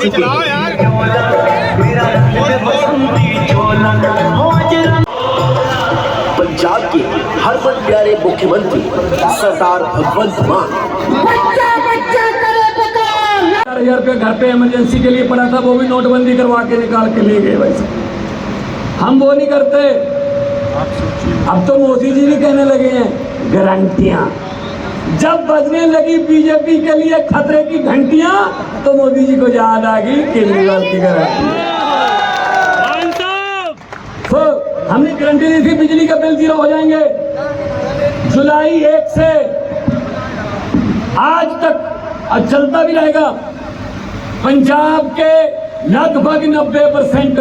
चुके हैं। पंजाब के हरमन प्यारे मुख्यमंत्री सरदार भगवंत मान 4,000 रुपये घर पे इमरजेंसी के लिए पड़ा था, वो भी नोटबंदी करवा के निकाल के ले गए। वैसे हम वो नहीं करते। अब तो मोदी जी भी कहने लगे हैं गारंटियां। जब बजने लगी बीजेपी के लिए खतरे की घंटियां तो मोदी जी को याद आ गई केजरीवाल की गारंटी। तो हमने गारंटी दी थी बिजली का बिल 0 हो जाएंगे। जुलाई 1 से आज तक चलता भी रहेगा। पंजाब के लगभग 90%,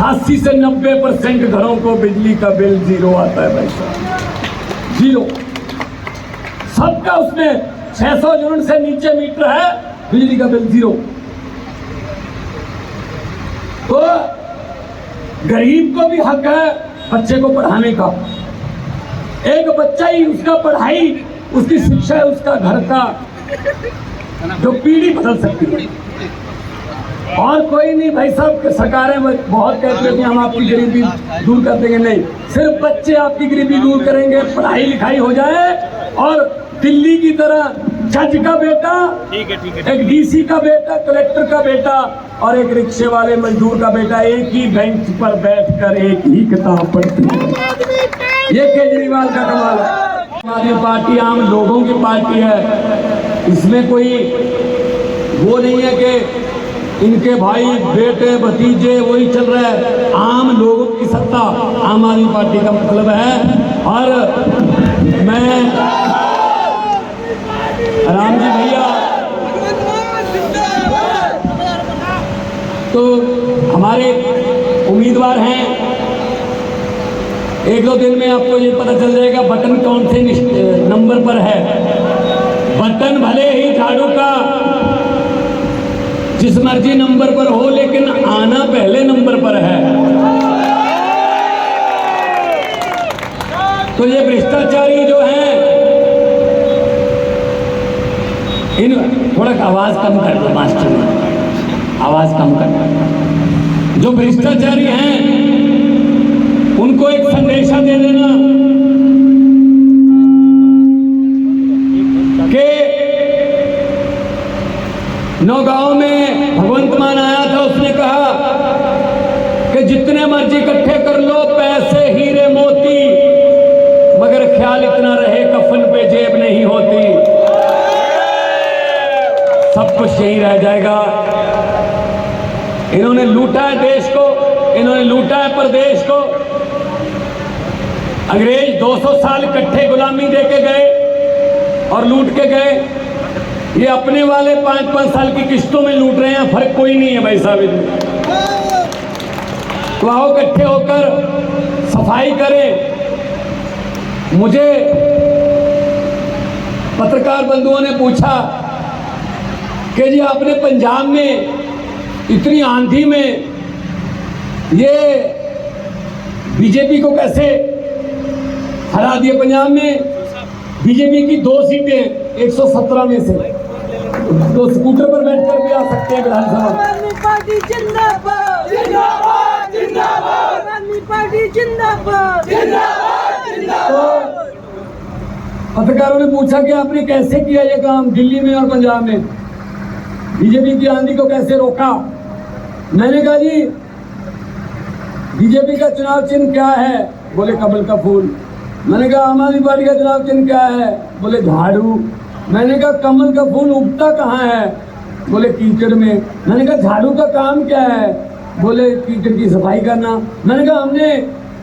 80 से 90% घरों को बिजली का बिल 0 आता है। पैसा 0 सबका, उसमें 600 यूनिट से नीचे मीटर है, बिजली का बिल 0। तो गरीब को भी हक है बच्चे को पढ़ाने का। एक बच्चा ही, उसका पढ़ाई, उसकी शिक्षा, उसका घर का जो पीढ़ी बदल सकती है। और कोई नहीं भाई साहब, सरकारें बहुत कहती है कि हम आपकी गरीबी दूर कर देंगे। नहीं, सिर्फ बच्चे आपकी गरीबी दूर करेंगे। पढ़ाई लिखाई हो जाए और दिल्ली की तरह जज का बेटा, एक डीसी का बेटा, कलेक्टर का बेटा और एक रिक्शे वाले मजदूर का बेटा एक ही बेंच पर बैठकर एक ही किताब पढ़ती है। ये केजरीवाल का कमाल है। हमारी पार्टी आम लोगों की पार्टी है। इसमें कोई वो नहीं है कि इनके भाई बेटे भतीजे वही चल रहा है। आम लोगों की सत्ता आम आदमी पार्टी का मतलब है। और मैं राम जी भैया तो हमारे उम्मीदवार हैं। 1-2 दिन में आपको ये पता चल जाएगा बटन कौन से नंबर पर है। बटन भले ही झाड़ू का जिस मर्जी नंबर पर हो, लेकिन आना पहले नंबर पर है। तो ये भ्रष्टाचारी जो हैं, इन थोड़ा आवाज कम कर दो मास्टर, आवाज कम कर दो। जो भ्रष्टाचारी हैं उनको एक संदेशा दे देना कि नौगांव में भगवंत मान आया था। उसने कहा कि जितने मर्जी इकट्ठे कर लो, पैसे हीरे मोती, मगर ख्याल इतना रहे कफन पे जेब नहीं होती। सब कुछ यही रह जाएगा। इन्होंने लूटा है देश को, इन्होंने लूटा है प्रदेश को। अंग्रेज 200 साल इकट्ठे गुलामी दे के गए और लूट के गए। ये अपने वाले 5-5 साल की किस्तों में लूट रहे हैं। फर्क कोई नहीं है भाई साहब। तो आओ इकट्ठे होकर सफाई करें। मुझे पत्रकार बंधुओं ने पूछा कि जी आपने पंजाब में इतनी आंधी में ये बीजेपी को कैसे हरा दिया। पंजाब में बीजेपी की 2 सीटें 117 में से, तो स्कूटर पर बैठकर भी आ सकते हैं विधानसभा। पार्टी जिंदाबाद, जिंदाबाद, जिंदाबाद, पार्टी जिंदाबाद, जिंदाबाद, जिंदाबाद। पत्रकारों ने पूछा कि आपने कैसे किया ये काम दिल्ली में और पंजाब में, बीजेपी की आंधी को कैसे रोका। मैंने कहा जी बीजेपी का चुनाव चिन्ह क्या है, बोले कमल का फूल। मैंने कहा आम आदमी पार्टी का चुनाव चिन्ह क्या है, बोले झाड़ू। मैंने कहा कमल का फूल उगता कहाँ है, बोले कीचड़ में। मैंने कहा झाड़ू का काम क्या है, बोले कीचड़ की सफाई करना। मैंने कहा हमने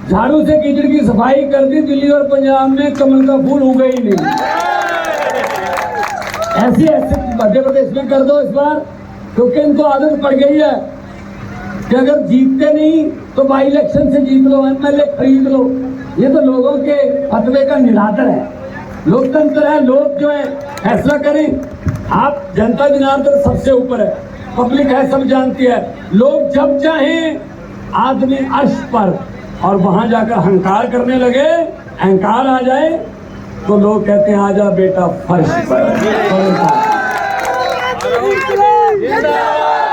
झाड़ू से कीचड़ की सफाई कर दी, दिल्ली और पंजाब में कमल का फूल उगा ही नहीं। ऐसे मध्य प्रदेश में कर दो इस बार, क्योंकि इनको आदत पड़ गई है कि अगर जीतते नहीं तो बाई इलेक्शन से जीत लो, एमएलए खरीद लो। ये तो लोगों के फतवे का निरादर है। लोकतंत्र है, लोग जो है फैसला करें। आप जनता जनार्दन सबसे ऊपर है, पब्लिक है, सब जानती है। लोग जब चाहें आदमी अर्श पर और वहां जाकर अहंकार करने लगे, अहंकार आ जाए तो लोग कहते हैं आजा बेटा फर्श पर।